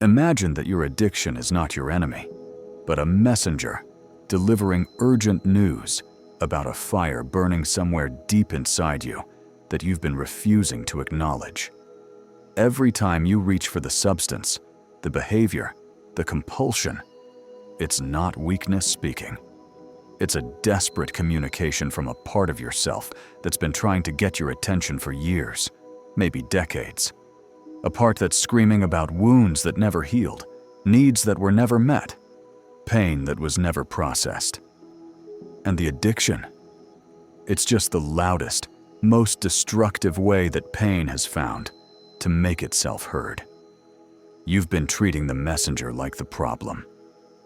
Imagine that your addiction is not your enemy, but a messenger delivering urgent news about a fire burning somewhere deep inside you that you've been refusing to acknowledge. Every time you reach for the substance, the behavior, the compulsion, it's not weakness speaking. It's a desperate communication from a part of yourself that's been trying to get your attention for years, maybe decades. A part that's screaming about wounds that never healed, needs that were never met, pain that was never processed. And the addiction? It's just the loudest, most destructive way that pain has found to make itself heard. You've been treating the messenger like the problem,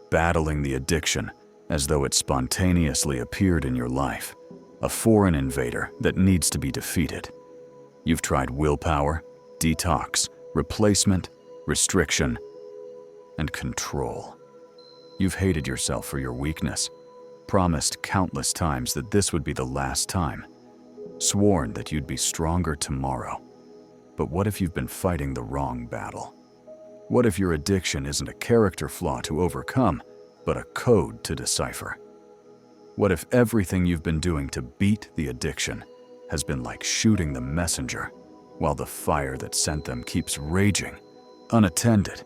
battling the addiction as though it spontaneously appeared in your life, a foreign invader that needs to be defeated. You've tried willpower, detox, replacement, restriction, and control. You've hated yourself for your weakness, promised countless times that this would be the last time, sworn that you'd be stronger tomorrow. But what if you've been fighting the wrong battle? What if your addiction isn't a character flaw to overcome, but a code to decipher? What if everything you've been doing to beat the addiction has been like shooting the messenger, while the fire that sent them keeps raging, unattended,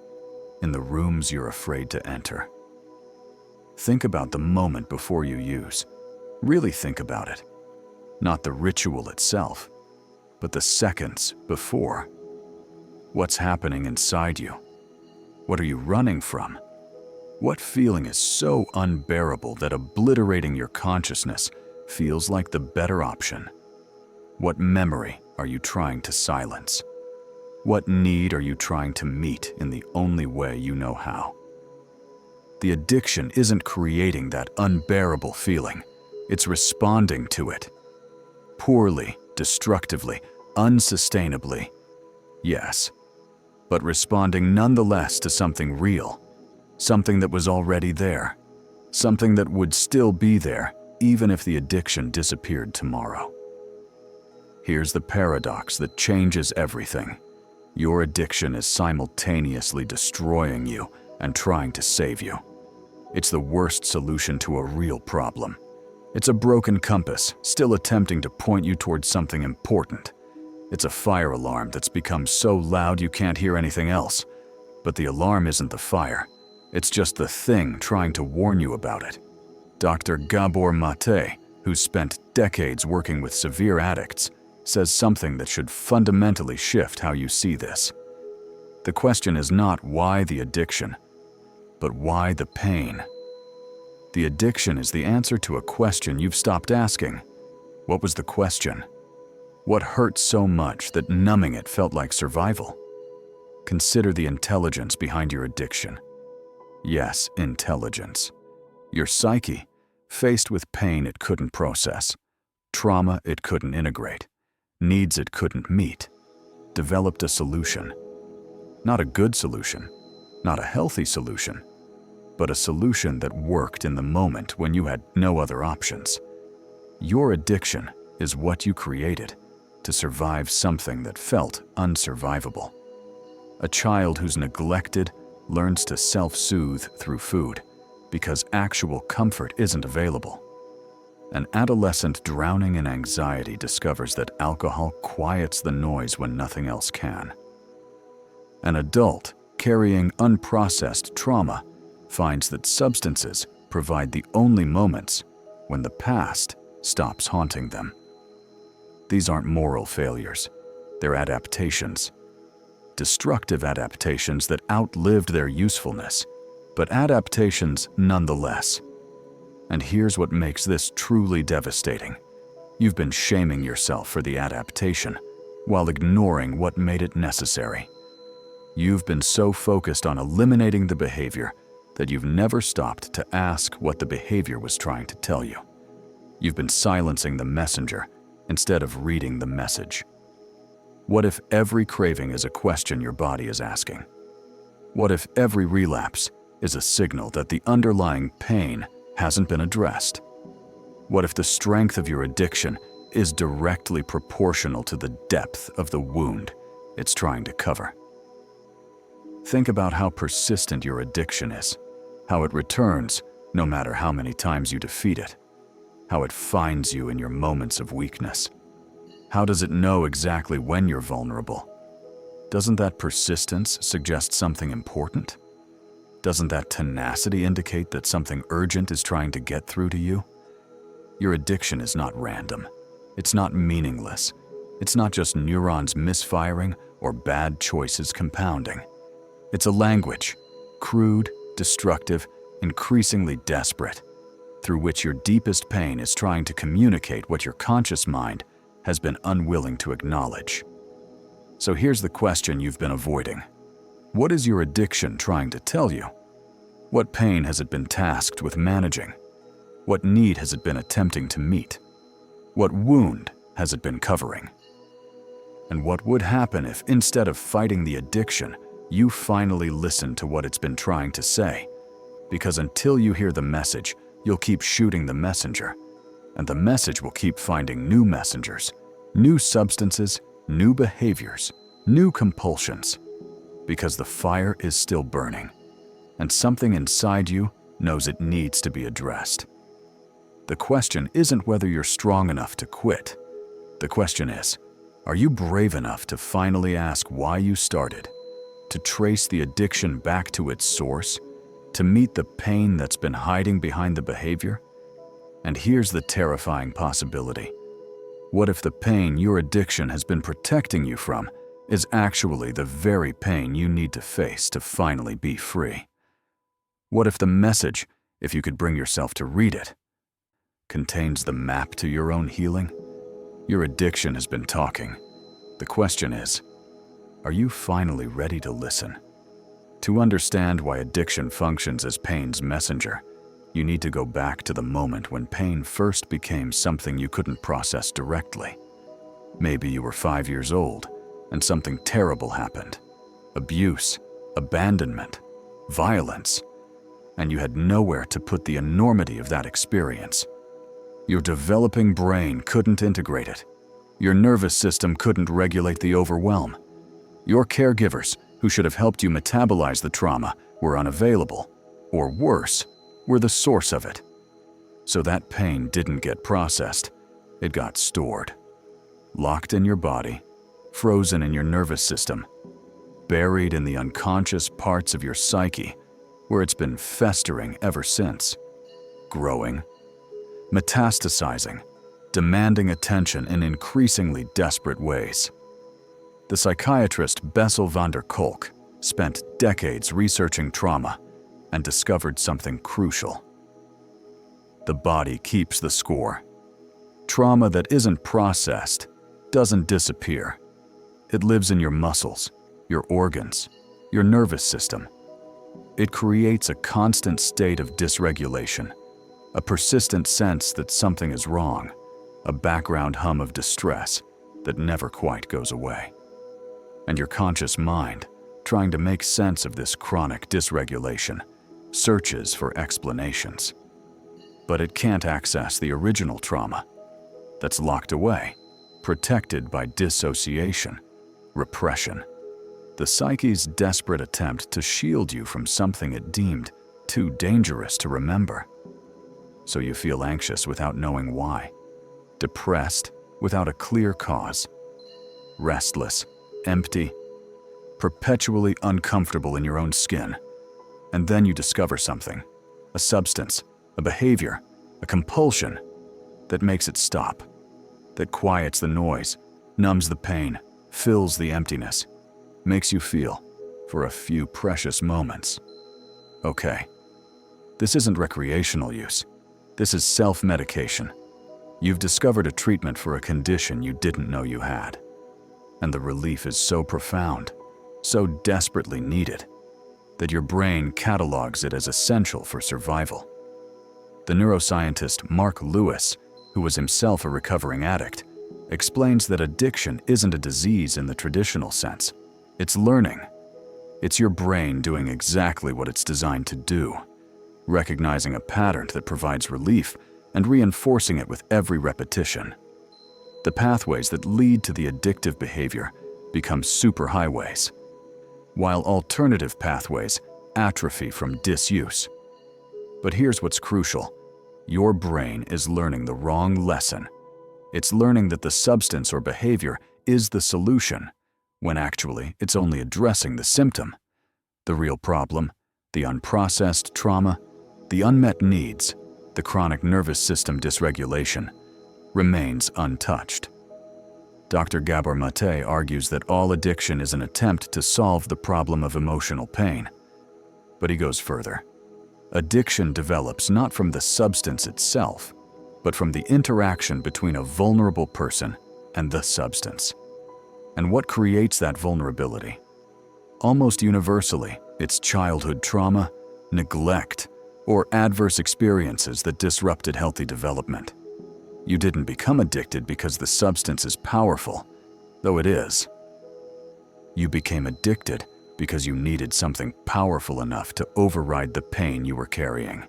in the rooms you're afraid to enter? Think about the moment before you use. Really think about it. Not the ritual itself, but the seconds before. What's happening inside you? What are you running from? What feeling is so unbearable that obliterating your consciousness feels like the better option? What memory are you trying to silence? What need are you trying to meet in the only way you know how? The addiction isn't creating that unbearable feeling. It's responding to it. Poorly, destructively, unsustainably. Yes, but responding nonetheless to something real. Something that was already there. Something that would still be there even if the addiction disappeared tomorrow. Here's the paradox that changes everything. Your addiction is simultaneously destroying you and trying to save you. It's the worst solution to a real problem. It's a broken compass, still attempting to point you towards something important. It's a fire alarm that's become so loud you can't hear anything else. But the alarm isn't the fire. It's just the thing trying to warn you about it. Dr. Gabor Maté, who's spent decades working with severe addicts, says something that should fundamentally shift how you see this. The question is not why the addiction, but why the pain? The addiction is the answer to a question you've stopped asking. What was the question? What hurt so much that numbing it felt like survival? Consider the intelligence behind your addiction. Yes, intelligence. Your psyche, faced with pain it couldn't process, trauma it couldn't integrate, needs it couldn't meet, developed a solution. Not a good solution, not a healthy solution, but a solution that worked in the moment when you had no other options. Your addiction is what you created to survive something that felt unsurvivable. A child who's neglected learns to self-soothe through food because actual comfort isn't available. An adolescent drowning in anxiety discovers that alcohol quiets the noise when nothing else can. An adult carrying unprocessed trauma finds that substances provide the only moments when the past stops haunting them. These aren't moral failures, they're adaptations. Destructive adaptations that outlived their usefulness, but adaptations nonetheless. And here's what makes this truly devastating. You've been shaming yourself for the adaptation, while ignoring what made it necessary. You've been so focused on eliminating the behavior that you've never stopped to ask what the behavior was trying to tell you. You've been silencing the messenger instead of reading the message. What if every craving is a question your body is asking? What if every relapse is a signal that the underlying pain hasn't been addressed? What if the strength of your addiction is directly proportional to the depth of the wound it's trying to cover? Think about how persistent your addiction is, how it returns no matter how many times you defeat it, how it finds you in your moments of weakness. How does it know exactly when you're vulnerable? Doesn't that persistence suggest something important? Doesn't that tenacity indicate that something urgent is trying to get through to you? Your addiction is not random. It's not meaningless. It's not just neurons misfiring or bad choices compounding. It's a language, crude, destructive, increasingly desperate, through which your deepest pain is trying to communicate what your conscious mind has been unwilling to acknowledge. So here's the question you've been avoiding. What is your addiction trying to tell you? What pain has it been tasked with managing? What need has it been attempting to meet? What wound has it been covering? And what would happen if, instead of fighting the addiction, you finally listen to what it's been trying to say? Because until you hear the message, you'll keep shooting the messenger, and the message will keep finding new messengers, new substances, new behaviors, new compulsions, because the fire is still burning, and something inside you knows it needs to be addressed. The question isn't whether you're strong enough to quit. The question is, are you brave enough to finally ask why you started, to trace the addiction back to its source, to meet the pain that's been hiding behind the behavior? And here's the terrifying possibility. What if the pain your addiction has been protecting you from is actually the very pain you need to face to finally be free? What if the message, if you could bring yourself to read it, contains the map to your own healing? Your addiction has been talking. The question is, are you finally ready to listen? To understand why addiction functions as pain's messenger, you need to go back to the moment when pain first became something you couldn't process directly. Maybe you were 5 years old and something terrible happened. Abuse, abandonment, violence, and you had nowhere to put the enormity of that experience. Your developing brain couldn't integrate it. Your nervous system couldn't regulate the overwhelm. Your caregivers, who should have helped you metabolize the trauma, were unavailable, or worse, were the source of it. So that pain didn't get processed, it got stored. Locked in your body, frozen in your nervous system, buried in the unconscious parts of your psyche, where it's been festering ever since, growing, metastasizing, demanding attention in increasingly desperate ways. The psychiatrist Bessel van der Kolk spent decades researching trauma and discovered something crucial. The body keeps the score. Trauma that isn't processed doesn't disappear. It lives in your muscles, your organs, your nervous system. It creates a constant state of dysregulation, a persistent sense that something is wrong, a background hum of distress that never quite goes away. And your conscious mind, trying to make sense of this chronic dysregulation, searches for explanations. But it can't access the original trauma that's locked away, protected by dissociation, repression. The psyche's desperate attempt to shield you from something it deemed too dangerous to remember. So you feel anxious without knowing why, depressed without a clear cause, restless, empty, perpetually uncomfortable in your own skin. And then you discover something, a substance, a behavior, a compulsion that makes it stop, that quiets the noise, numbs the pain, fills the emptiness, makes you feel, for a few precious moments, okay. This isn't recreational use. This is self-medication. You've discovered a treatment for a condition you didn't know you had. And the relief is so profound, so desperately needed, that your brain catalogs it as essential for survival. The neuroscientist Mark Lewis, who was himself a recovering addict, explains that addiction isn't a disease in the traditional sense. It's learning. It's your brain doing exactly what it's designed to do, recognizing a pattern that provides relief and reinforcing it with every repetition. The pathways that lead to the addictive behavior become superhighways. while alternative pathways atrophy from disuse. But here's what's crucial. Your brain is learning the wrong lesson. It's learning that the substance or behavior is the solution, when actually it's only addressing the symptom. The real problem, the unprocessed trauma, the unmet needs, the chronic nervous system dysregulation, remains untouched. Dr. Gabor Maté argues that all addiction is an attempt to solve the problem of emotional pain. But he goes further. Addiction develops not from the substance itself, but from the interaction between a vulnerable person and the substance. And what creates that vulnerability? Almost universally, it's childhood trauma, neglect, or adverse experiences that disrupted healthy development. You didn't become addicted because the substance is powerful, though it is. You became addicted because you needed something powerful enough to override the pain you were carrying.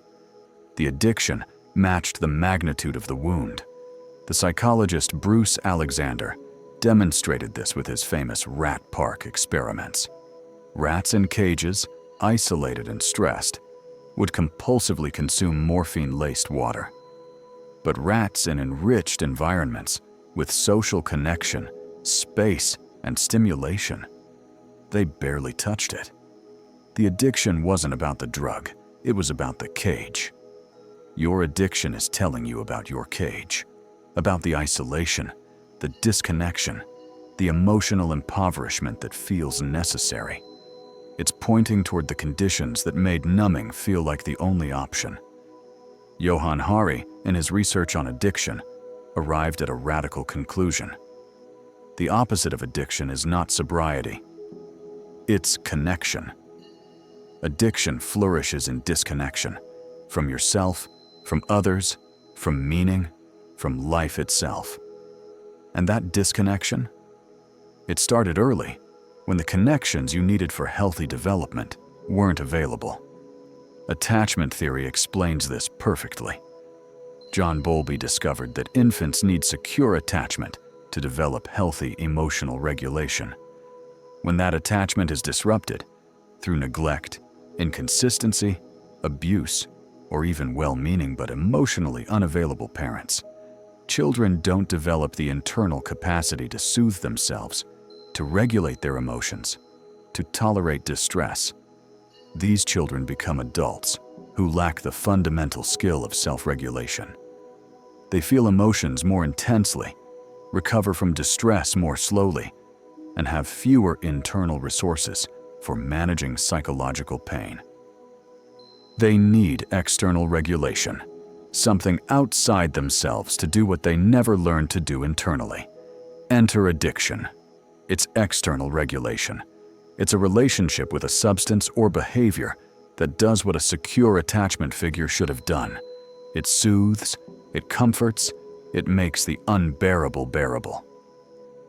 The addiction matched the magnitude of the wound. The psychologist Bruce Alexander demonstrated this with his famous rat park experiments. Rats in cages, isolated and stressed, would compulsively consume morphine-laced water. But rats in enriched environments, with social connection, space, and stimulation, they barely touched it. The addiction wasn't about the drug, it was about the cage. Your addiction is telling you about your cage, about the isolation, the disconnection, the emotional impoverishment that feels necessary. It's pointing toward the conditions that made numbing feel like the only option. Johann Hari, in his research on addiction, arrived at a radical conclusion. The opposite of addiction is not sobriety. It's connection. Addiction flourishes in disconnection, from yourself, from others, from meaning, from life itself. And that disconnection? It started early, when the connections you needed for healthy development weren't available. Attachment theory explains this perfectly. John Bowlby discovered that infants need secure attachment to develop healthy emotional regulation. When that attachment is disrupted, through neglect, inconsistency, abuse, or even well-meaning but emotionally unavailable parents, children don't develop the internal capacity to soothe themselves, to regulate their emotions, to tolerate distress. These children become adults who lack the fundamental skill of self-regulation. They feel emotions more intensely, recover from distress more slowly, and have fewer internal resources for managing psychological pain. They need external regulation, something outside themselves to do what they never learned to do internally. Enter addiction. It's external regulation. It's a relationship with a substance or behavior that does what a secure attachment figure should have done. It soothes, it comforts, it makes the unbearable bearable.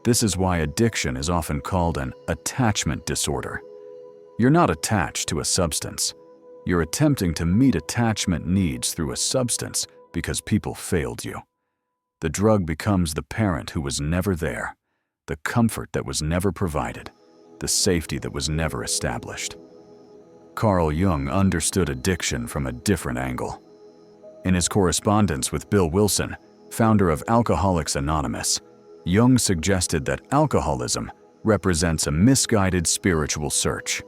This is why addiction is often called an attachment disorder. You're not attached to a substance. You're attempting to meet attachment needs through a substance because people failed you. The drug becomes the parent who was never there, the comfort that was never provided, the safety that was never established. Carl Jung understood addiction from a different angle. In his correspondence with Bill Wilson, founder of Alcoholics Anonymous, Jung suggested that alcoholism represents a misguided spiritual search.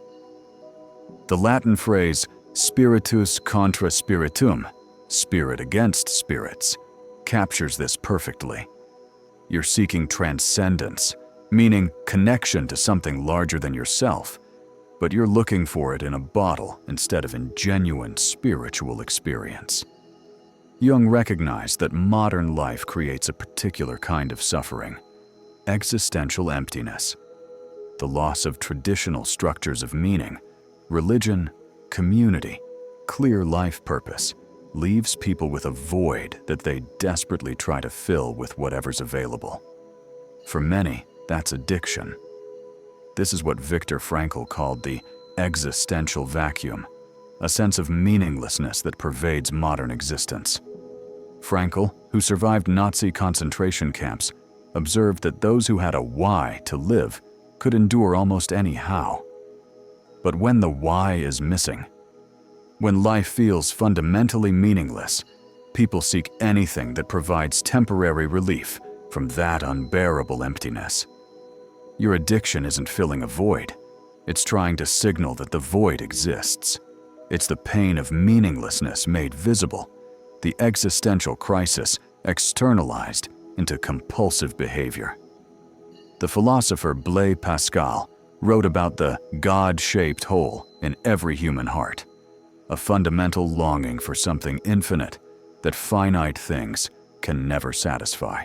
The Latin phrase spiritus contra spiritum, spirit against spirits, captures this perfectly. You're seeking transcendence, meaning connection to something larger than yourself, but you're looking for it in a bottle instead of in genuine spiritual experience. Jung recognized that modern life creates a particular kind of suffering, existential emptiness. The loss of traditional structures of meaning, religion, community, clear life purpose, leaves people with a void that they desperately try to fill with whatever's available. For many, that's addiction. This is what Viktor Frankl called the existential vacuum, a sense of meaninglessness that pervades modern existence. Frankl, who survived Nazi concentration camps, observed that those who had a why to live could endure almost any how. But when the why is missing, when life feels fundamentally meaningless, people seek anything that provides temporary relief from that unbearable emptiness. Your addiction isn't filling a void. It's trying to signal that the void exists. It's the pain of meaninglessness made visible, the existential crisis externalized into compulsive behavior. The philosopher Blaise Pascal wrote about the God-shaped hole in every human heart, a fundamental longing for something infinite that finite things can never satisfy.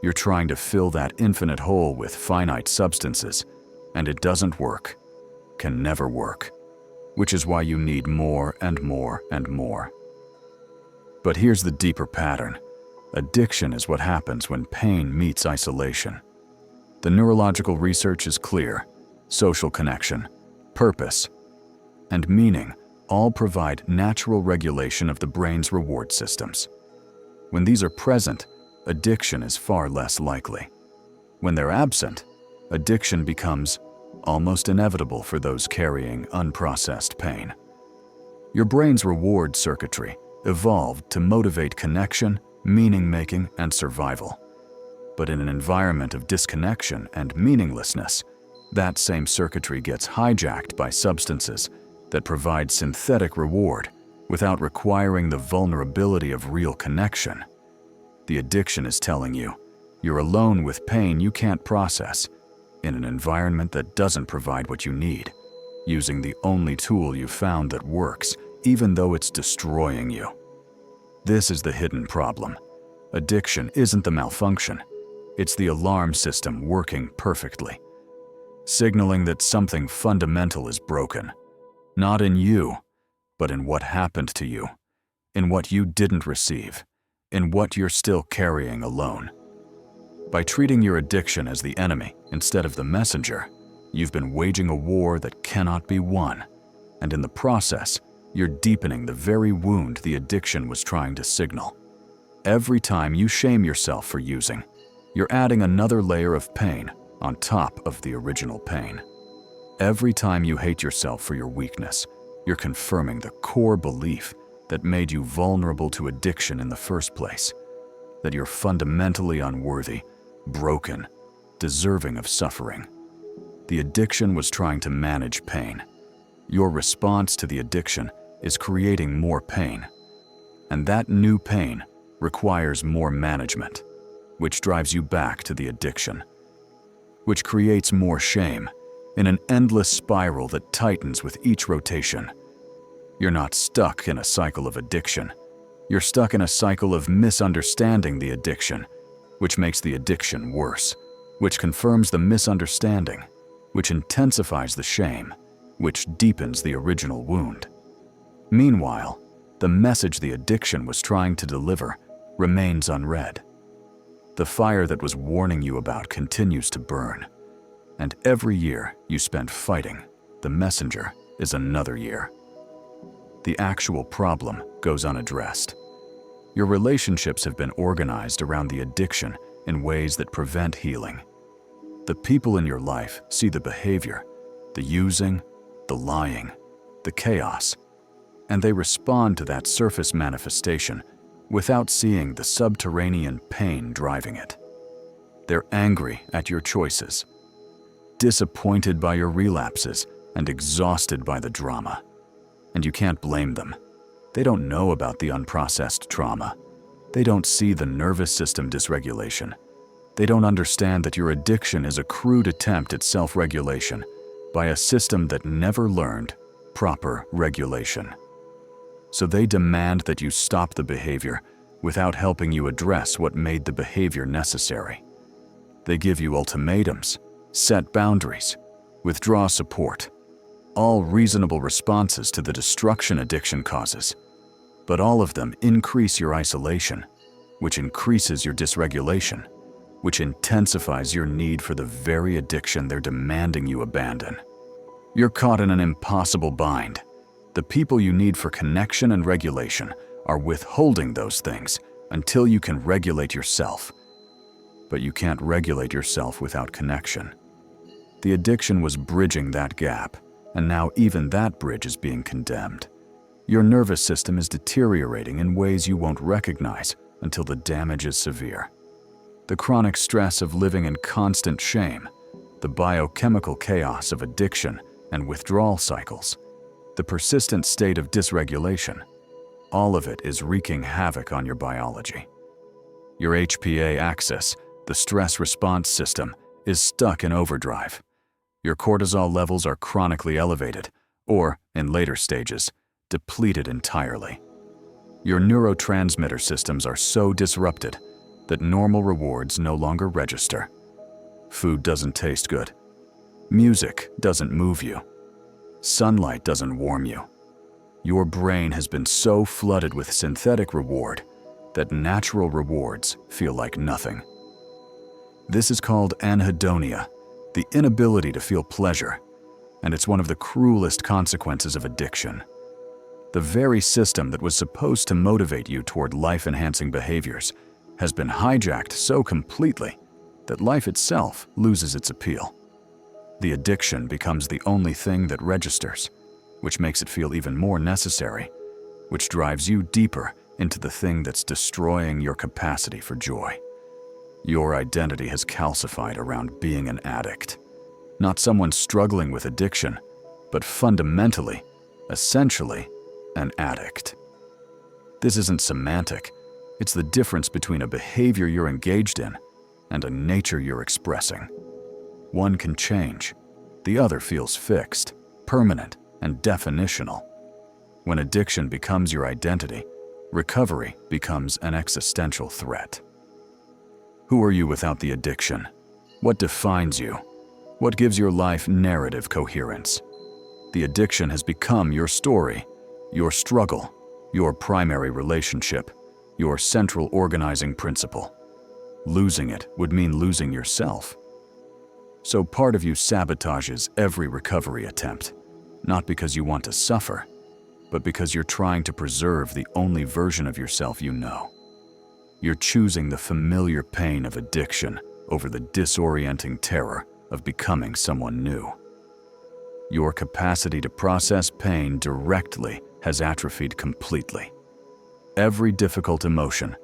You're trying to fill that infinite hole with finite substances, and it doesn't work, can never work, which is why you need more and more and more. But here's the deeper pattern. Addiction is what happens when pain meets isolation. The neurological research is clear. Social connection, purpose, and meaning all provide natural regulation of the brain's reward systems. When these are present, addiction is far less likely. When they're absent, addiction becomes almost inevitable for those carrying unprocessed pain. Your brain's reward circuitry evolved to motivate connection, meaning-making, and survival. But in an environment of disconnection and meaninglessness, that same circuitry gets hijacked by substances that provide synthetic reward without requiring the vulnerability of real connection. The addiction is telling you, you're alone with pain you can't process, in an environment that doesn't provide what you need, using the only tool you've found that works, even though it's destroying you. This is the hidden problem. Addiction isn't the malfunction. It's the alarm system working perfectly, signaling that something fundamental is broken. Not in you, but in what happened to you, in what you didn't receive, in what you're still carrying alone. By treating your addiction as the enemy instead of the messenger, you've been waging a war that cannot be won, and in the process, you're deepening the very wound the addiction was trying to signal. Every time you shame yourself for using, you're adding another layer of pain on top of the original pain. Every time you hate yourself for your weakness, you're confirming the core belief that made you vulnerable to addiction in the first place, that you're fundamentally unworthy, broken, deserving of suffering. The addiction was trying to manage pain. Your response to the addiction is creating more pain, and that new pain requires more management, which drives you back to the addiction, which creates more shame in an endless spiral that tightens with each rotation. You're not stuck in a cycle of addiction. You're stuck in a cycle of misunderstanding the addiction, which makes the addiction worse, which confirms the misunderstanding, which intensifies the shame, which deepens the original wound. Meanwhile, the message the addiction was trying to deliver remains unread. The fire that was warning you about continues to burn, and every year you spent fighting the messenger is another year. The actual problem goes unaddressed. Your relationships have been organized around the addiction in ways that prevent healing. The people in your life see the behavior, the using, the lying, the chaos, and they respond to that surface manifestation without seeing the subterranean pain driving it. They're angry at your choices, disappointed by your relapses, and exhausted by the drama. And you can't blame them. They don't know about the unprocessed trauma. They don't see the nervous system dysregulation. They don't understand that your addiction is a crude attempt at self-regulation by a system that never learned proper regulation. So they demand that you stop the behavior without helping you address what made the behavior necessary. They give you ultimatums, set boundaries, withdraw support, all reasonable responses to the destruction addiction causes. But all of them increase your isolation, which increases your dysregulation, which intensifies your need for the very addiction they're demanding you abandon. You're caught in an impossible bind. The people you need for connection and regulation are withholding those things until you can regulate yourself. But you can't regulate yourself without connection. The addiction was bridging that gap, and now even that bridge is being condemned. Your nervous system is deteriorating in ways you won't recognize until the damage is severe. The chronic stress of living in constant shame, the biochemical chaos of addiction and withdrawal cycles, the persistent state of dysregulation, all of it is wreaking havoc on your biology. Your HPA axis, the stress response system, is stuck in overdrive. Your cortisol levels are chronically elevated, or, in later stages, depleted entirely. Your neurotransmitter systems are so disrupted that normal rewards no longer register. Food doesn't taste good. Music doesn't move you. Sunlight doesn't warm you. Your brain has been so flooded with synthetic reward that natural rewards feel like nothing. This is called anhedonia, the inability to feel pleasure, and it's one of the cruelest consequences of addiction. The very system that was supposed to motivate you toward life-enhancing behaviors has been hijacked so completely that life itself loses its appeal. The addiction becomes the only thing that registers, which makes it feel even more necessary, which drives you deeper into the thing that's destroying your capacity for joy. Your identity has calcified around being an addict. Not someone struggling with addiction, but fundamentally, essentially, an addict. This isn't semantic. It's the difference between a behavior you're engaged in and a nature you're expressing. One can change. The other feels fixed, permanent, and definitional. When addiction becomes your identity, recovery becomes an existential threat. Who are you without the addiction? What defines you? What gives your life narrative coherence? The addiction has become your story, your struggle, your primary relationship, your central organizing principle. Losing it would mean losing yourself. So part of you sabotages every recovery attempt, not because you want to suffer, but because you're trying to preserve the only version of yourself you know. You're choosing the familiar pain of addiction over the disorienting terror of becoming someone new. Your capacity to process pain directly has atrophied completely. Every difficult emotion,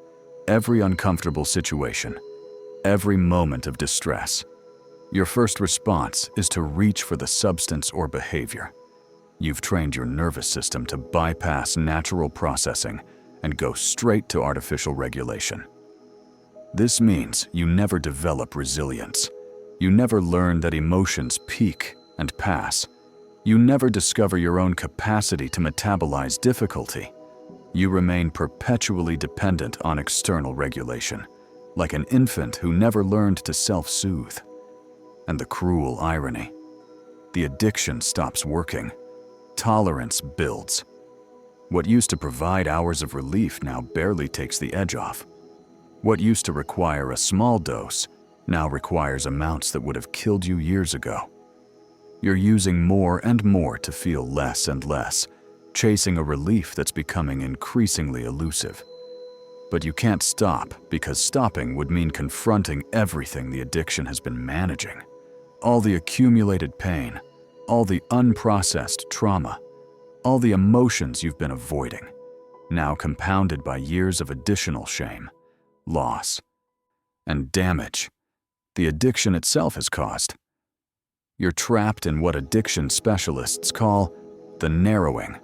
every uncomfortable situation, every moment of distress, your first response is to reach for the substance or behavior. You've trained your nervous system to bypass natural processing and go straight to artificial regulation. This means you never develop resilience. You never learn that emotions peak and pass. You never discover your own capacity to metabolize difficulty. You remain perpetually dependent on external regulation, like an infant who never learned to self-soothe. And the cruel irony: the addiction stops working. Tolerance builds. What used to provide hours of relief now barely takes the edge off. What used to require a small dose now requires amounts that would have killed you years ago. You're using more and more to feel less and less, chasing a relief that's becoming increasingly elusive. But you can't stop, because stopping would mean confronting everything the addiction has been managing. All the accumulated pain, all the unprocessed trauma, all the emotions you've been avoiding, now compounded by years of additional shame, loss, and damage the addiction itself has caused. You're trapped in what addiction specialists call the narrowing,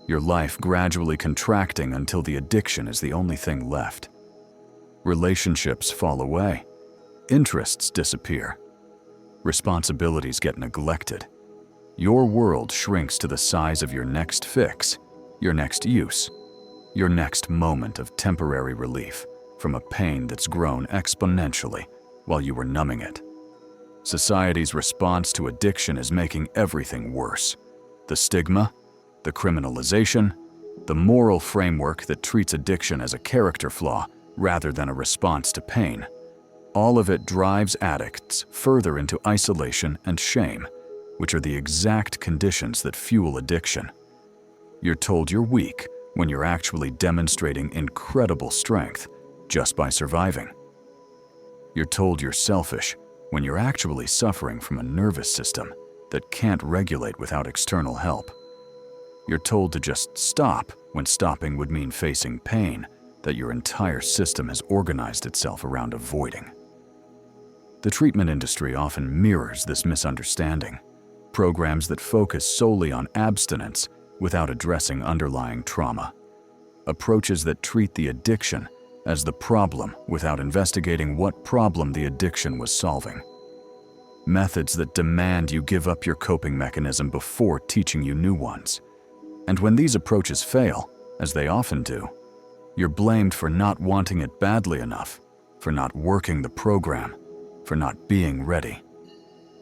your life gradually contracting until the addiction is the only thing left. Relationships fall away, interests disappear, responsibilities get neglected. Your world shrinks to the size of your next fix, your next use, your next moment of temporary relief from a pain that's grown exponentially while you were numbing it. Society's response to addiction is making everything worse. The stigma, the criminalization, the moral framework that treats addiction as a character flaw rather than a response to pain. All of it drives addicts further into isolation and shame, which are the exact conditions that fuel addiction. You're told you're weak when you're actually demonstrating incredible strength just by surviving. You're told you're selfish when you're actually suffering from a nervous system that can't regulate without external help. You're told to just stop when stopping would mean facing pain that your entire system has organized itself around avoiding. The treatment industry often mirrors this misunderstanding. Programs that focus solely on abstinence without addressing underlying trauma. Approaches that treat the addiction as the problem without investigating what problem the addiction was solving. Methods that demand you give up your coping mechanism before teaching you new ones. And when these approaches fail, as they often do, you're blamed for not wanting it badly enough, for not working the program, for not being ready.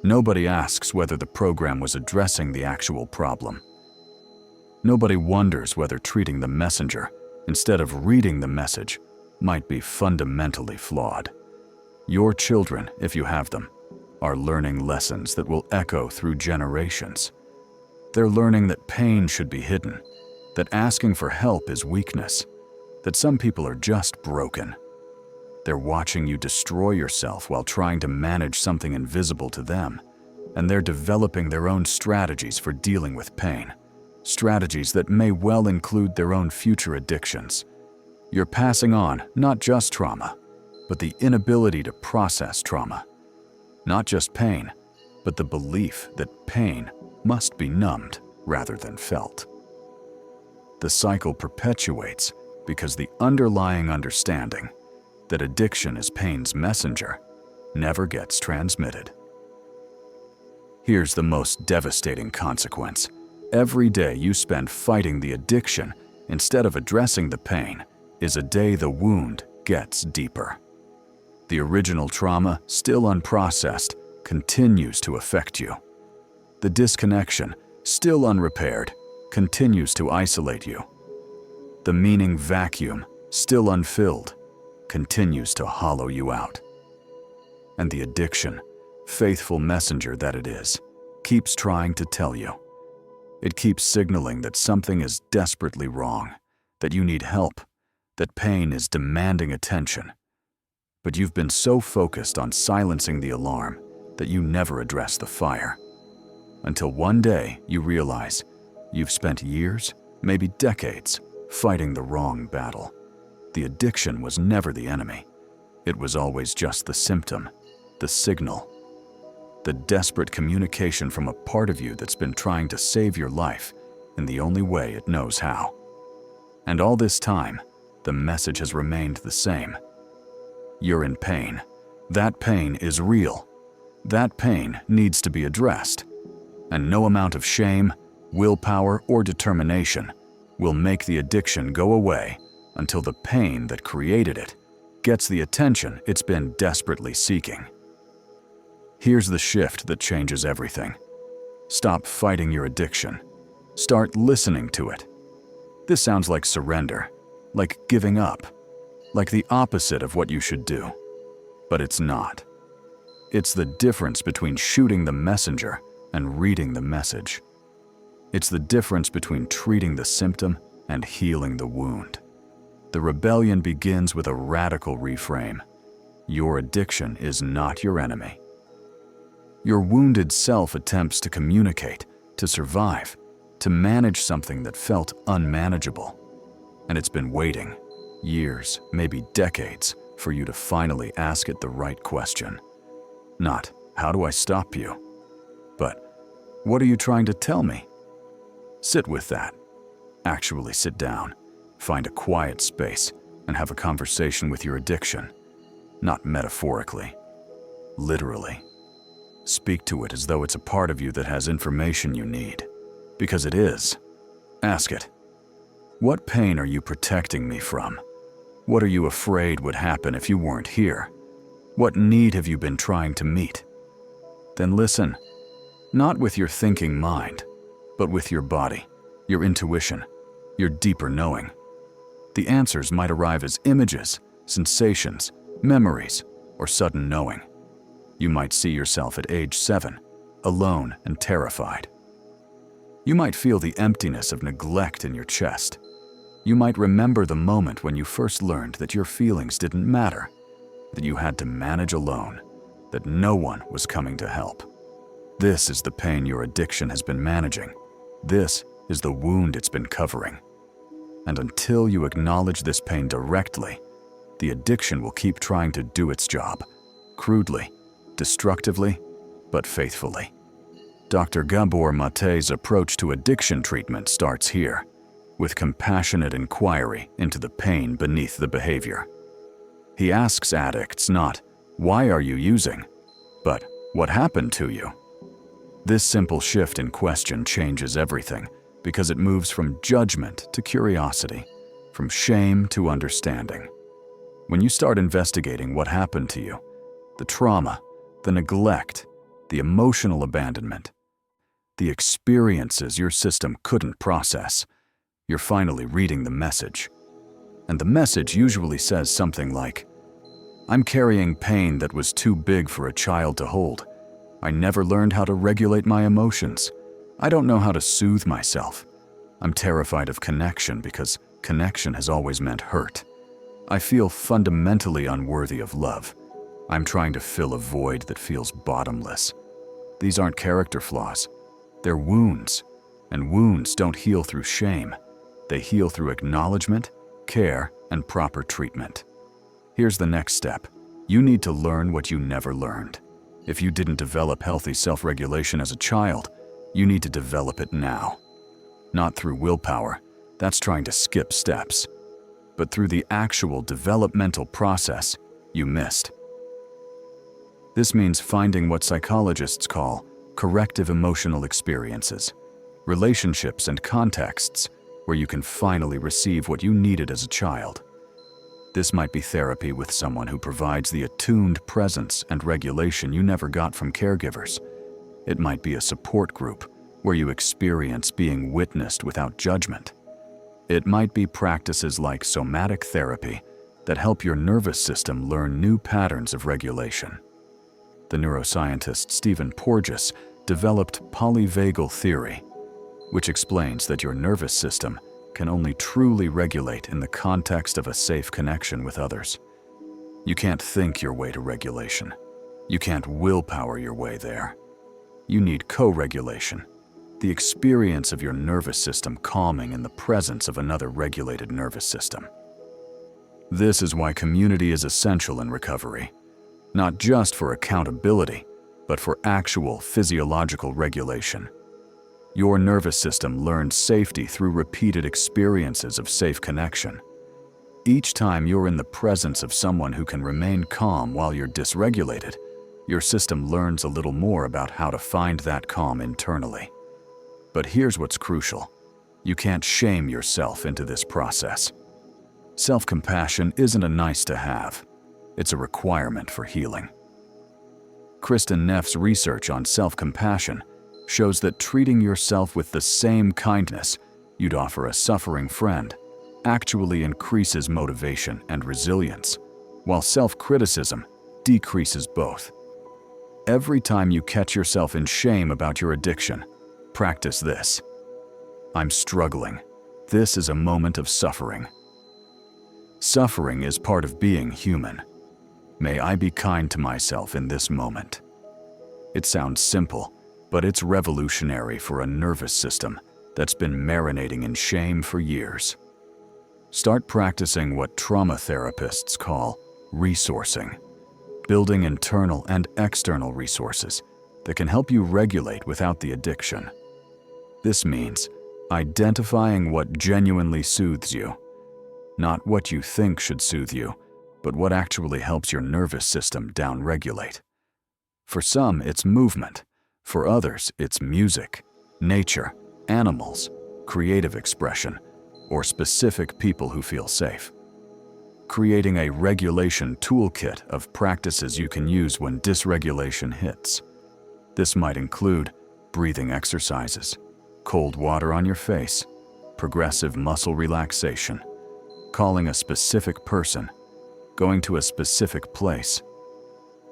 Nobody asks whether the program was addressing the actual problem. Nobody wonders whether treating the messenger instead of reading the message might be fundamentally flawed. Your children, if you have them, are learning lessons that will echo through generations. They're learning that pain should be hidden, that asking for help is weakness, that some people are just broken. They're watching you destroy yourself while trying to manage something invisible to them, and they're developing their own strategies for dealing with pain, strategies that may well include their own future addictions. You're passing on not just trauma, but the inability to process trauma. Not just pain, but the belief that pain must be numbed rather than felt. The cycle perpetuates because the underlying understanding that addiction is pain's messenger never gets transmitted. Here's the most devastating consequence. Every day you spend fighting the addiction instead of addressing the pain is a day the wound gets deeper. The original trauma, still unprocessed, continues to affect you. The disconnection, still unrepaired, continues to isolate you. The meaning vacuum, still unfilled, continues to hollow you out. And the addiction, faithful messenger that it is, keeps trying to tell you. It keeps signaling that something is desperately wrong, that you need help, that pain is demanding attention. But you've been so focused on silencing the alarm that you never address the fire. Until one day you realize you've spent years, maybe decades, fighting the wrong battle. The addiction was never the enemy. It was always just the symptom, the signal, the desperate communication from a part of you that's been trying to save your life in the only way it knows how. And all this time, the message has remained the same. You're in pain. That pain is real. That pain needs to be addressed. And no amount of shame, willpower, or determination will make the addiction go away until the pain that created it gets the attention it's been desperately seeking. Here's the shift that changes everything. Stop fighting your addiction. Start listening to it. This sounds like surrender, like giving up, like the opposite of what you should do. But it's not. It's the difference between shooting the messenger and reading the message. It's the difference between treating the symptom and healing the wound. The rebellion begins with a radical reframe. Your addiction is not your enemy. Your wounded self attempts to communicate, to survive, to manage something that felt unmanageable. And it's been waiting, years, maybe decades, for you to finally ask it the right question. Not, how do I stop you? But, what are you trying to tell me? Sit with that. Actually sit down, find a quiet space, and have a conversation with your addiction. Not metaphorically, literally. Speak to it as though it's a part of you that has information you need. Because it is. Ask it. What pain are you protecting me from? What are you afraid would happen if you weren't here? What need have you been trying to meet? Then listen, not with your thinking mind, but with your body, your intuition, your deeper knowing. The answers might arrive as images, sensations, memories, or sudden knowing. You might see yourself at age 7, alone and terrified. You might feel the emptiness of neglect in your chest. You might remember the moment when you first learned that your feelings didn't matter, that you had to manage alone, that no one was coming to help. This is the pain your addiction has been managing. This is the wound it's been covering. And until you acknowledge this pain directly, the addiction will keep trying to do its job, crudely, destructively, but faithfully. Dr. Gabor Maté's approach to addiction treatment starts here, with compassionate inquiry into the pain beneath the behavior. He asks addicts not, "Why are you using?" but "What happened to you?" This simple shift in question changes everything, because it moves from judgment to curiosity, from shame to understanding. When you start investigating what happened to you, the trauma, the neglect, the emotional abandonment, the experiences your system couldn't process, you're finally reading the message. And the message usually says something like, "I'm carrying pain that was too big for a child to hold. I never learned how to regulate my emotions. I don't know how to soothe myself. I'm terrified of connection because connection has always meant hurt. I feel fundamentally unworthy of love. I'm trying to fill a void that feels bottomless." These aren't character flaws. They're wounds, and wounds don't heal through shame. They heal through acknowledgement, care, and proper treatment. Here's the next step. You need to learn what you never learned. If you didn't develop healthy self-regulation as a child, you need to develop it now. Not through willpower, that's trying to skip steps, but through the actual developmental process you missed. This means finding what psychologists call corrective emotional experiences, relationships and contexts where you can finally receive what you needed as a child. This might be therapy with someone who provides the attuned presence and regulation you never got from caregivers. It might be a support group where you experience being witnessed without judgment. It might be practices like somatic therapy that help your nervous system learn new patterns of regulation. The neuroscientist Stephen Porges developed polyvagal theory, which explains that your nervous system can only truly regulate in the context of a safe connection with others. You can't think your way to regulation. You can't willpower your way there. You need co-regulation, the experience of your nervous system calming in the presence of another regulated nervous system. This is why community is essential in recovery, not just for accountability, but for actual physiological regulation. Your nervous system learns safety through repeated experiences of safe connection. Each time you're in the presence of someone who can remain calm while you're dysregulated, your system learns a little more about how to find that calm internally. But here's what's crucial. You can't shame yourself into this process. Self-compassion isn't a nice-to-have. It's a requirement for healing. Kristin Neff's research on self-compassion shows that treating yourself with the same kindness you'd offer a suffering friend actually increases motivation and resilience, while self-criticism decreases both. Every time you catch yourself in shame about your addiction, practice this. I'm struggling. This is a moment of suffering. Suffering is part of being human. May I be kind to myself in this moment. It sounds simple, but it's revolutionary for a nervous system that's been marinating in shame for years. Start practicing what trauma therapists call resourcing, building internal and external resources that can help you regulate without the addiction. This means identifying what genuinely soothes you, not what you think should soothe you, but what actually helps your nervous system downregulate. For some, it's movement. For others, it's music, nature, animals, creative expression, or specific people who feel safe. Creating a regulation toolkit of practices you can use when dysregulation hits. This might include breathing exercises, cold water on your face, progressive muscle relaxation, calling a specific person, going to a specific place,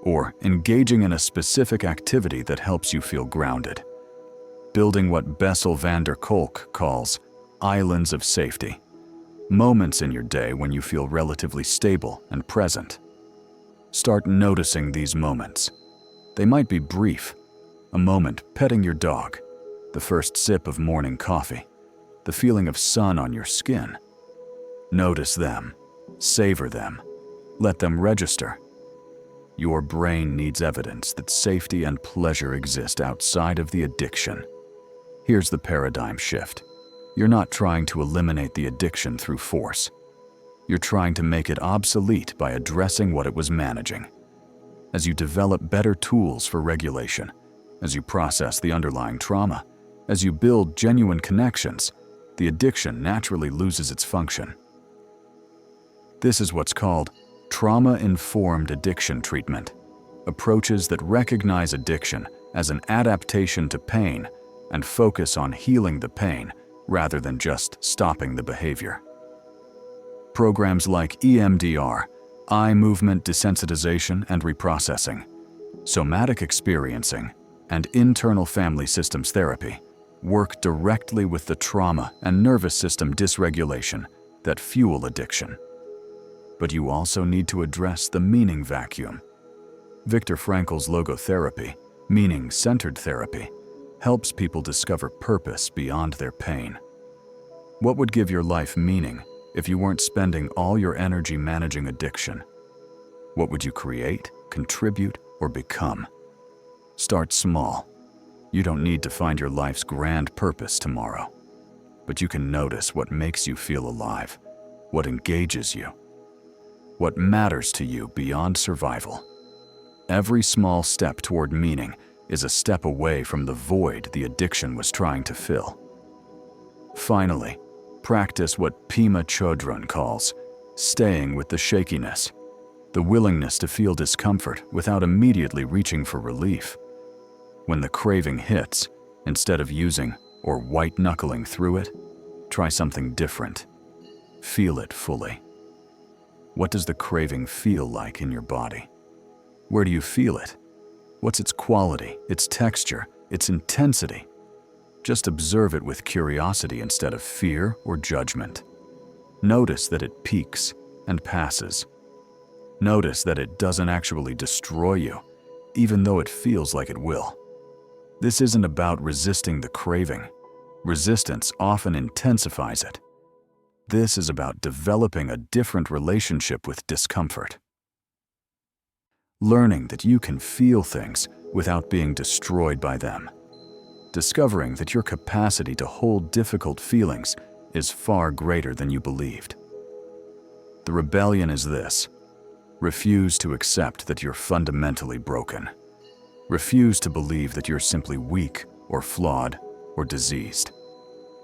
or engaging in a specific activity that helps you feel grounded. Building what Bessel van der Kolk calls islands of safety, moments in your day when you feel relatively stable and present. Start noticing these moments. They might be brief, a moment petting your dog, the first sip of morning coffee, the feeling of sun on your skin. Notice them, savor them, let them register. Your brain needs evidence that safety and pleasure exist outside of the addiction. Here's the paradigm shift. You're not trying to eliminate the addiction through force. You're trying to make it obsolete by addressing what it was managing. As you develop better tools for regulation, as you process the underlying trauma, as you build genuine connections, the addiction naturally loses its function. This is what's called trauma-informed addiction treatment, approaches that recognize addiction as an adaptation to pain and focus on healing the pain rather than just stopping the behavior. Programs like EMDR, eye movement desensitization and reprocessing, somatic experiencing, and internal family systems therapy work directly with the trauma and nervous system dysregulation that fuel addiction. But you also need to address the meaning vacuum. Viktor Frankl's logotherapy, meaning-centered therapy, helps people discover purpose beyond their pain. What would give your life meaning if you weren't spending all your energy managing addiction? What would you create, contribute, or become? Start small. You don't need to find your life's grand purpose tomorrow, but you can notice what makes you feel alive, what engages you, what matters to you beyond survival. Every small step toward meaning is a step away from the void the addiction was trying to fill. Finally, practice what Pema Chodron calls staying with the shakiness, the willingness to feel discomfort without immediately reaching for relief. When the craving hits, instead of using or white-knuckling through it, try something different. Feel it fully. What does the craving feel like in your body? Where do you feel it? What's its quality, its texture, its intensity? Just observe it with curiosity instead of fear or judgment. Notice that it peaks and passes. Notice that it doesn't actually destroy you, even though it feels like it will. This isn't about resisting the craving. Resistance often intensifies it. This is about developing a different relationship with discomfort. Learning that you can feel things without being destroyed by them. Discovering that your capacity to hold difficult feelings is far greater than you believed. The rebellion is this: refuse to accept that you're fundamentally broken. Refuse to believe that you're simply weak or flawed or diseased.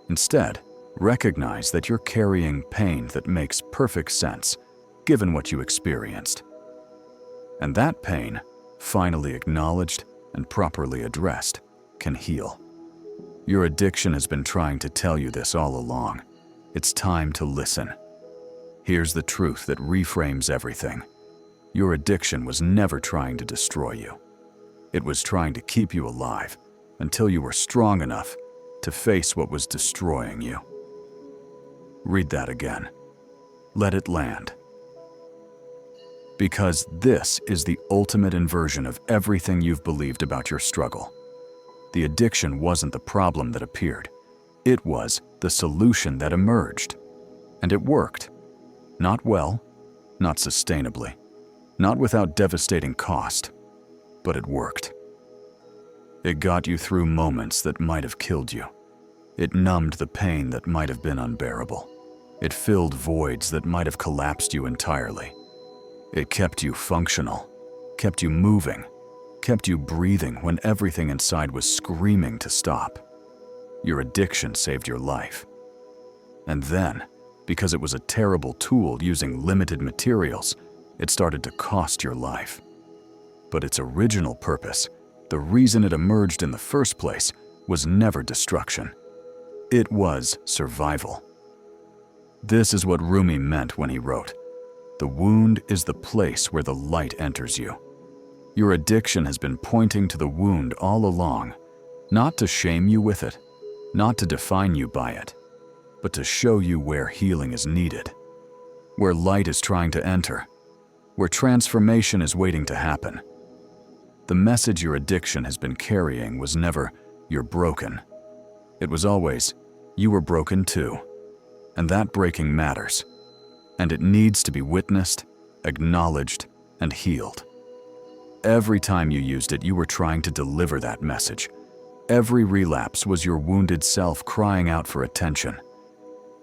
Instead, recognize that you're carrying pain that makes perfect sense, given what you experienced. And that pain, finally acknowledged and properly addressed, can heal. Your addiction has been trying to tell you this all along. It's time to listen. Here's the truth that reframes everything. Your addiction was never trying to destroy you. It was trying to keep you alive until you were strong enough to face what was destroying you. Read that again. Let it land. Because this is the ultimate inversion of everything you've believed about your struggle. The addiction wasn't the problem that appeared. It was the solution that emerged. And it worked. Not well, not sustainably, not without devastating cost, but it worked. It got you through moments that might have killed you. It numbed the pain that might have been unbearable. It filled voids that might have collapsed you entirely. It kept you functional, kept you moving, kept you breathing when everything inside was screaming to stop. Your addiction saved your life. And then, because it was a terrible tool using limited materials, it started to cost your life. But its original purpose, the reason it emerged in the first place, was never destruction. It was survival. This is what Rumi meant when he wrote, "The wound is the place where the light enters you." Your addiction has been pointing to the wound all along, not to shame you with it, not to define you by it, but to show you where healing is needed, where light is trying to enter, where transformation is waiting to happen. The message your addiction has been carrying was never, "You're broken." It was always, "You were broken too." And that breaking matters. And it needs to be witnessed, acknowledged, and healed. Every time you used it, you were trying to deliver that message. Every relapse was your wounded self crying out for attention.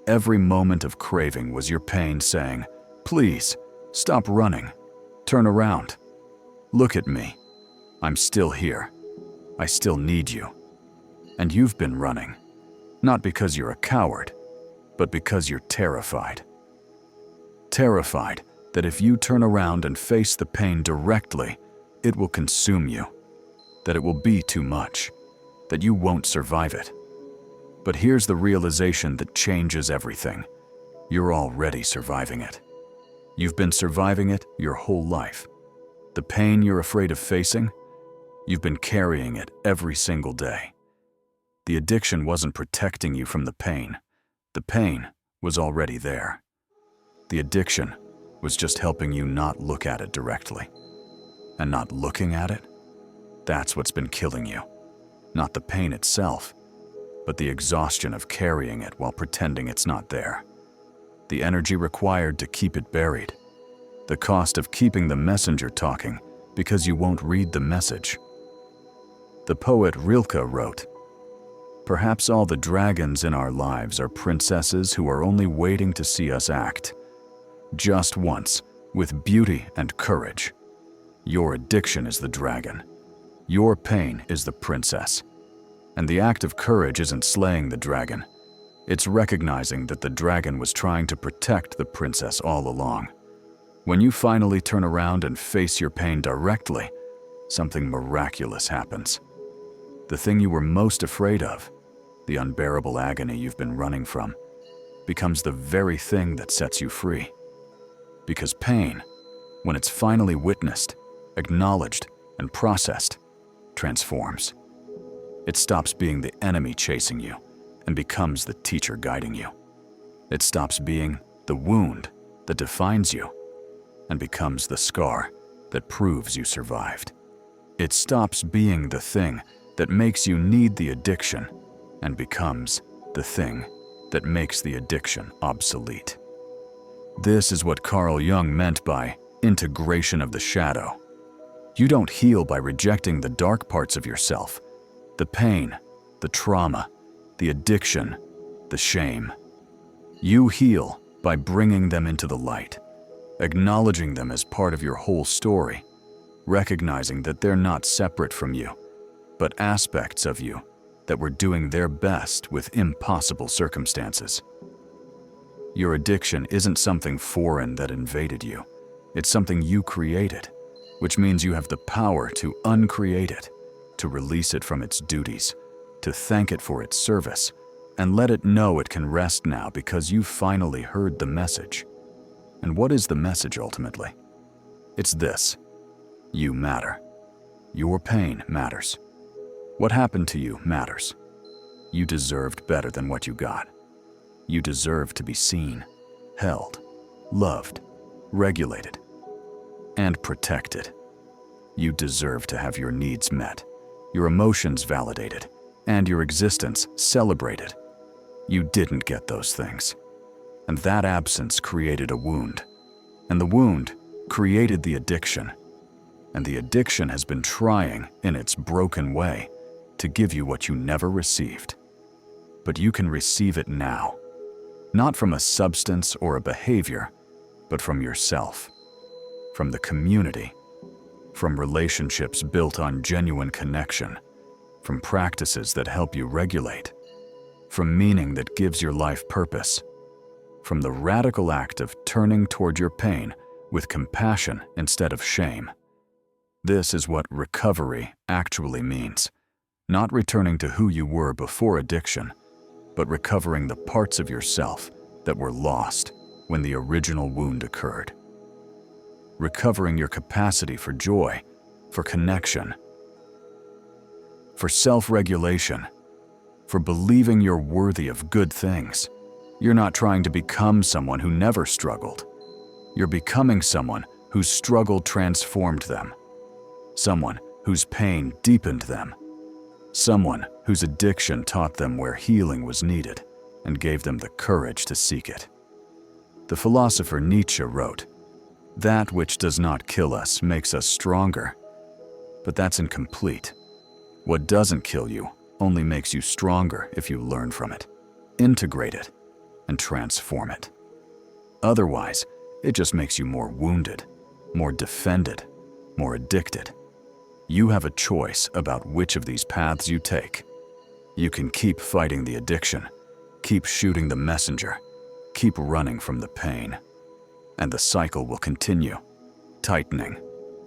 Every moment of craving was your pain saying, "Please, stop running. Turn around. Look at me. I'm still here. I still need you." And you've been running, not because you're a coward, but because you're terrified. Terrified that if you turn around and face the pain directly, it will consume you, that it will be too much, that you won't survive it. But here's the realization that changes everything. You're already surviving it. You've been surviving it your whole life. The pain you're afraid of facing, you've been carrying it every single day. The addiction wasn't protecting you from the pain. The pain was already there. The addiction was just helping you not look at it directly. And not looking at it, that's what's been killing you. Not the pain itself, but the exhaustion of carrying it while pretending it's not there. The energy required to keep it buried. The cost of keeping the messenger talking because you won't read the message. The poet Rilke wrote, "Perhaps all the dragons in our lives are princesses who are only waiting to see us act. Just once, with beauty and courage. Your addiction is the dragon. Your pain is the princess. And the act of courage isn't slaying the dragon. It's recognizing that the dragon was trying to protect the princess all along. When you finally turn around and face your pain directly, something miraculous happens. The thing you were most afraid of, the unbearable agony you've been running from, becomes the very thing that sets you free. Because pain, when it's finally witnessed, acknowledged, and processed, transforms. It stops being the enemy chasing you and becomes the teacher guiding you. It stops being the wound that defines you and becomes the scar that proves you survived. It stops being the thing that makes you need the addiction and becomes the thing that makes the addiction obsolete. This is what Carl Jung meant by integration of the shadow. You don't heal by rejecting the dark parts of yourself, the pain, the trauma, the addiction, the shame. You heal by bringing them into the light, acknowledging them as part of your whole story, recognizing that they're not separate from you, but aspects of you that were doing their best with impossible circumstances. Your addiction isn't something foreign that invaded you. It's something you created, which means you have the power to uncreate it, to release it from its duties, to thank it for its service, and let it know it can rest now because you've finally heard the message. And what is the message ultimately? It's this: you matter. Your pain matters. What happened to you matters. You deserved better than what you got. You deserve to be seen, held, loved, regulated, and protected. You deserve to have your needs met, your emotions validated, and your existence celebrated. You didn't get those things. And that absence created a wound. And the wound created the addiction. And the addiction has been trying, in its broken way, to give you what you never received. But you can receive it now. Not from a substance or a behavior, but from yourself, from the community, from relationships built on genuine connection, from practices that help you regulate, from meaning that gives your life purpose, from the radical act of turning toward your pain with compassion instead of shame. This is what recovery actually means, not returning to who you were before addiction, but recovering the parts of yourself that were lost when the original wound occurred. Recovering your capacity for joy, for connection, for self-regulation, for believing you're worthy of good things. You're not trying to become someone who never struggled. You're becoming someone whose struggle transformed them. Someone whose pain deepened them. Someone whose addiction taught them where healing was needed and gave them the courage to seek it. The philosopher Nietzsche wrote, "That which does not kill us makes us stronger." But that's incomplete. What doesn't kill you only makes you stronger if you learn from it, integrate it, and transform it. Otherwise, it just makes you more wounded, more defended, more addicted. You have a choice about which of these paths you take. You can keep fighting the addiction, keep shooting the messenger, keep running from the pain. And the cycle will continue, tightening,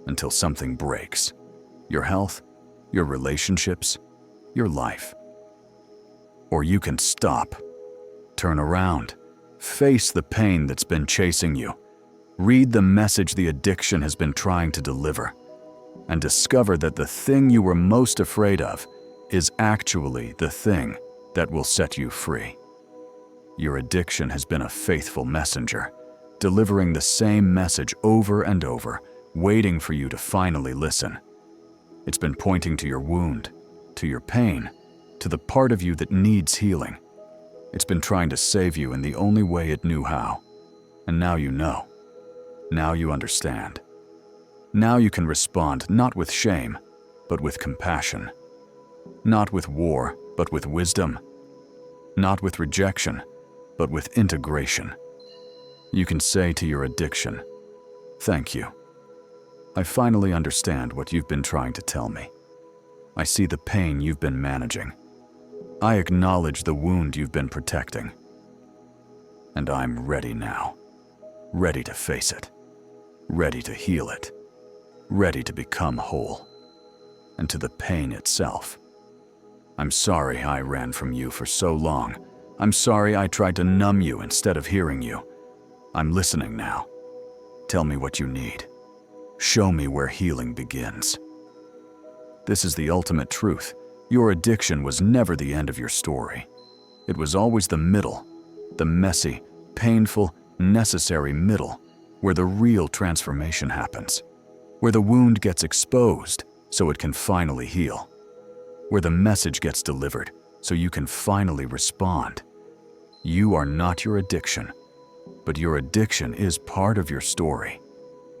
until something breaks. Your health, your relationships, your life. Or you can stop, turn around, face the pain that's been chasing you, read the message the addiction has been trying to deliver, and discover that the thing you were most afraid of is actually the thing that will set you free. Your addiction has been a faithful messenger, delivering the same message over and over, waiting for you to finally listen. It's been pointing to your wound, to your pain, to the part of you that needs healing. It's been trying to save you in the only way it knew how. And now you know. Now you understand. Now you can respond not with shame, but with compassion. Not with war, but with wisdom. Not with rejection, but with integration. You can say to your addiction, "Thank you. I finally understand what you've been trying to tell me. I see the pain you've been managing. I acknowledge the wound you've been protecting. And I'm ready now. Ready to face it. Ready to heal it. Ready to become whole. And to the pain itself. I'm sorry I ran from you for so long. I'm sorry I tried to numb you instead of hearing you. I'm listening now. Tell me what you need. Show me where healing begins." This is the ultimate truth. Your addiction was never the end of your story. It was always the middle, the messy, painful, necessary middle, where the real transformation happens, where the wound gets exposed so it can finally heal, where the message gets delivered so you can finally respond. You are not your addiction, but your addiction is part of your story.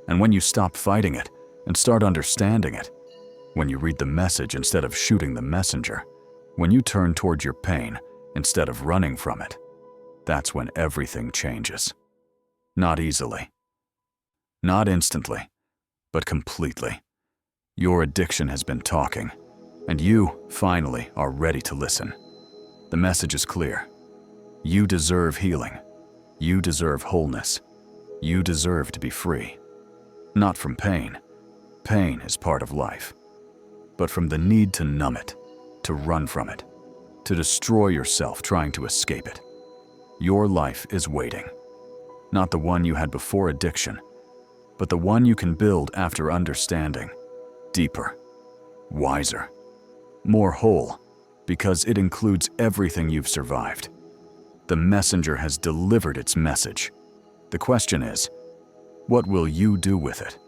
And when you stop fighting it and start understanding it, when you read the message instead of shooting the messenger, when you turn towards your pain instead of running from it, that's when everything changes. Not easily. Not instantly, but completely. Your addiction has been talking, and you, finally, are ready to listen. The message is clear. You deserve healing. You deserve wholeness. You deserve to be free. Not from pain. Pain is part of life. But from the need to numb it, to run from it, to destroy yourself trying to escape it. Your life is waiting. Not the one you had before addiction, but the one you can build after understanding. Deeper, wiser, more whole, because it includes everything you've survived. The messenger has delivered its message. The question is, what will you do with it?